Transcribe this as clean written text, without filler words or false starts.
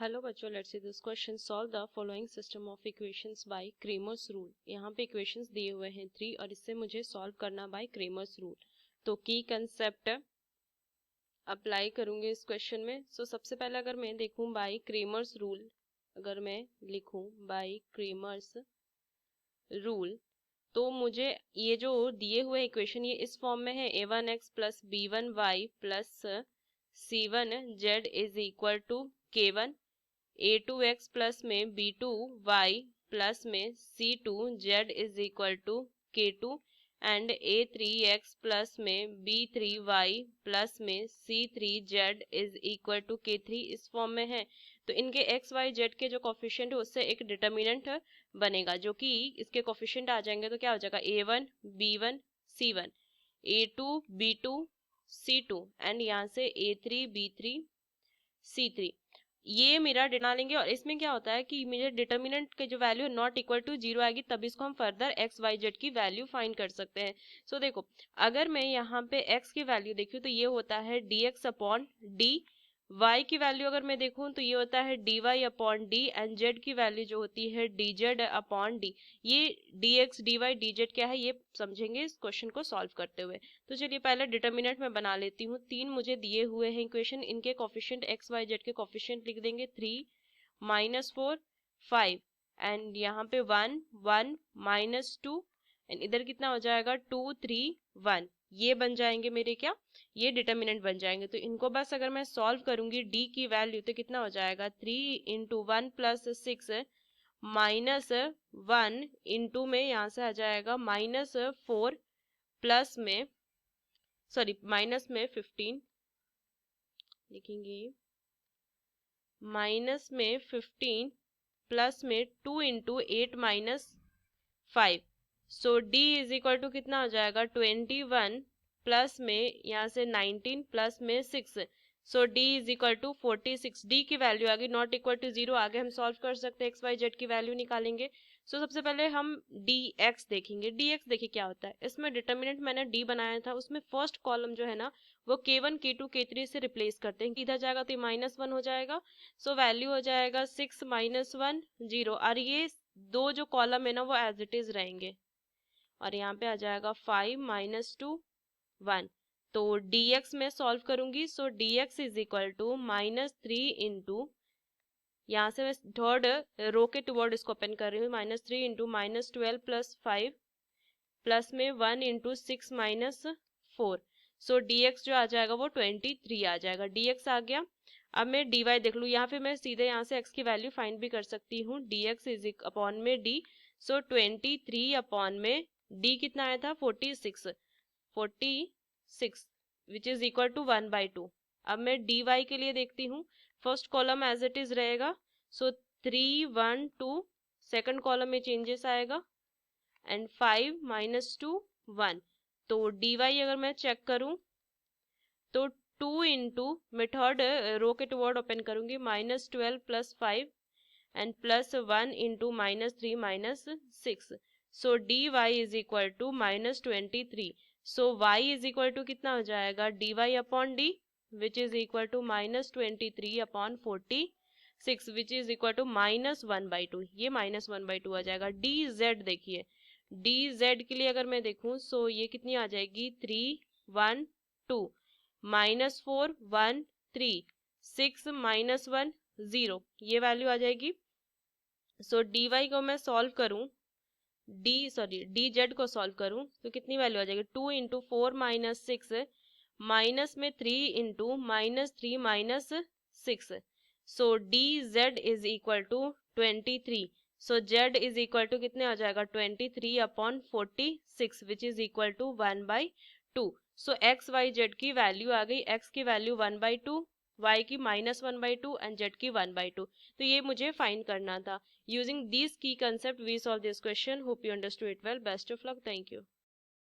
Hello बच्चों, let's see this question. Solve the following system of equations bye Cramer's rule. यहाँ पे equations दिए हुए हैं 3 और इससे मुझे सॉल्व करना बाय क्रेमर्स रूल। तो की कंसेप्ट अप्लाई करूंगे इस क्वेश्चन में। सबसे पहले अगर मैं देखूं बाय क्रेमर्स रूल, अगर मैं लिखूं बाय क्रेमर्स रूल, तो मुझे ये जो दिए हुए इक्वेशन ये इस फॉर्म में है a1x plus b1y plus c1z is equal to k1, a2x plus में b2y प्लस में c2z is equal to k2 and a3x plus में b3y प्लस में c3z is equal to k3 इस फॉर्म में है। तो इनके x y z के जो कोफिशिएंट है उससे एक डिटर्मिनेंट बनेगा, जो कि इसके कोफिशिएंट आ जाएंगे तो क्या हो जाएगा a1 b1 c1, a2 b2 c2 and यहाँ से a3 b3 c3। ये मेरा बना लेंगे और इसमें क्या होता है कि मेरे डिटर्मिनेंट के जो वैल्यू नॉट इक्वल टू 0 आएगी तब इसको हम फर्दर एक्स वाई जेड की वैल्यू फाइंड कर सकते हैं। देखो, अगर मैं यहाँ पे x की वैल्यू देखूँ तो ये होता है dx अपॉन डी, y की वैल्यू अगर मैं देखूं तो ये होता है dy upon D and z की वैल्यू जो होती है dz अपॉन डी। ये dx dy dz क्या है ये समझेंगे इस क्वेश्चन को सॉल्व करते हुए। तो चलिए पहले डिटर्मिनेंट में बना लेती हूँ। 3 मुझे दिए हुए हैं इक्वेशन, इनके कोफिशिएंट x y z के कोफिशिएंट लिख देंगे 3 -4 5 एंड यहाँ पे 1 1 -2 एंड इधर कितना हो जाएगा 2 3 1। ये बन जाएंगे मेरे क्या, ये डिटर्मिनेंट बन जाएंगे। तो इनको बस अगर मैं सॉल्व करूंगी d की वैल्यू तो कितना हो जाएगा 3 इंटू 1 प्लस 6 माइनस 1 इंटू में यहाँ से आ जाएगा -4 प्लस में माइनस में 15 लिखेंगे, माइनस में 15 प्लस में 2 into 8 minus 5। So d is equal to कितना हो जाएगा 21 प्लस में यहाँ से 19 प्लस में 6। So d is equal to 46। d की वैल्यू आ गई नॉट इक्वल टू 0, आगे हम सॉल्व कर सकते हैं, एक्स वाई जेड की वैल्यू निकालेंगे। सबसे पहले हम dx देखेंगे। dx देखिए क्या होता है, इसमें डिटर्मिनेंट मैंने d बनाया था, उसमें फर्स्ट कॉलम जो है ना वो k1 k2 k3 से रिप्लेस करते हैं। इधर जाएगा तो -1 हो जाएगा, वैल्यू हो जाएगा 6 -1 0 और ये दो जो कॉलम है ना वो एज इट इज रहेंगे और यहाँ पे आ जाएगा 5 -2 1। तो dx में सॉल्व करूंगी, dx is equal to -3 into, यहाँ से मैं थर्ड रो के टुवर्ड इसको ओपन कर रही हूँ, -3 इंटू -12 प्लस 5 प्लस में 1 इंटू 6 -4। dx जो आ जाएगा वो 23 आ जाएगा। dx आ गया। अब मैं dy देख लूँ, यहाँ पे मैं सीधे यहाँ से x की वैल्यू फाइंड भी कर सकती हूँ। dx इज अपॉन में d, 23 अपॉन में d कितना आया था 46 विच इज इक्वल टू 1/2। अब मैं dy के लिए देखती हूँ, first column as it is रहेगा, 3 1 2, सेकंड कॉलम में चेंजेस आएगा एंड 5 -2 1। तो dy अगर मैं चेक करूं तो 2 इंटू, मैं थर्ड रो के टुवर्ड ओपन करूंगी, -12 plus 5 and plus 1 into -3 -6। dy is equal to -23। y is equal to कितना हो जाएगा dy upon D which is equal to -23 upon 46 which is equal to -1/2। ये -1/2 आ जाएगा। dz देखिए, dz के लिए अगर मैं देखूं ये कितनी आ जाएगी 3 1 2 -4 1 3 6 -1 0, ये वैल्यू आ जाएगी। dy को मैं सॉल्व करूं, dz को सॉल्व करूं तो कितनी वैल्यू आ जाएगी 2 इंटू 4 -6 माइनस में 3 into -3 -6। dz is equal to 23। z is equal to कितने आ जाएगा 23 upon 46 which is equal to 1/2। X Y Z की वैल्यू आ गई, x की वैल्यू 1/2, y की -1/2 एंड z की 1/2। तो ये मुझे फाइंड करना था। Using these key concepts, we solve this question. Hope you understood it well. Best of luck. Thank you.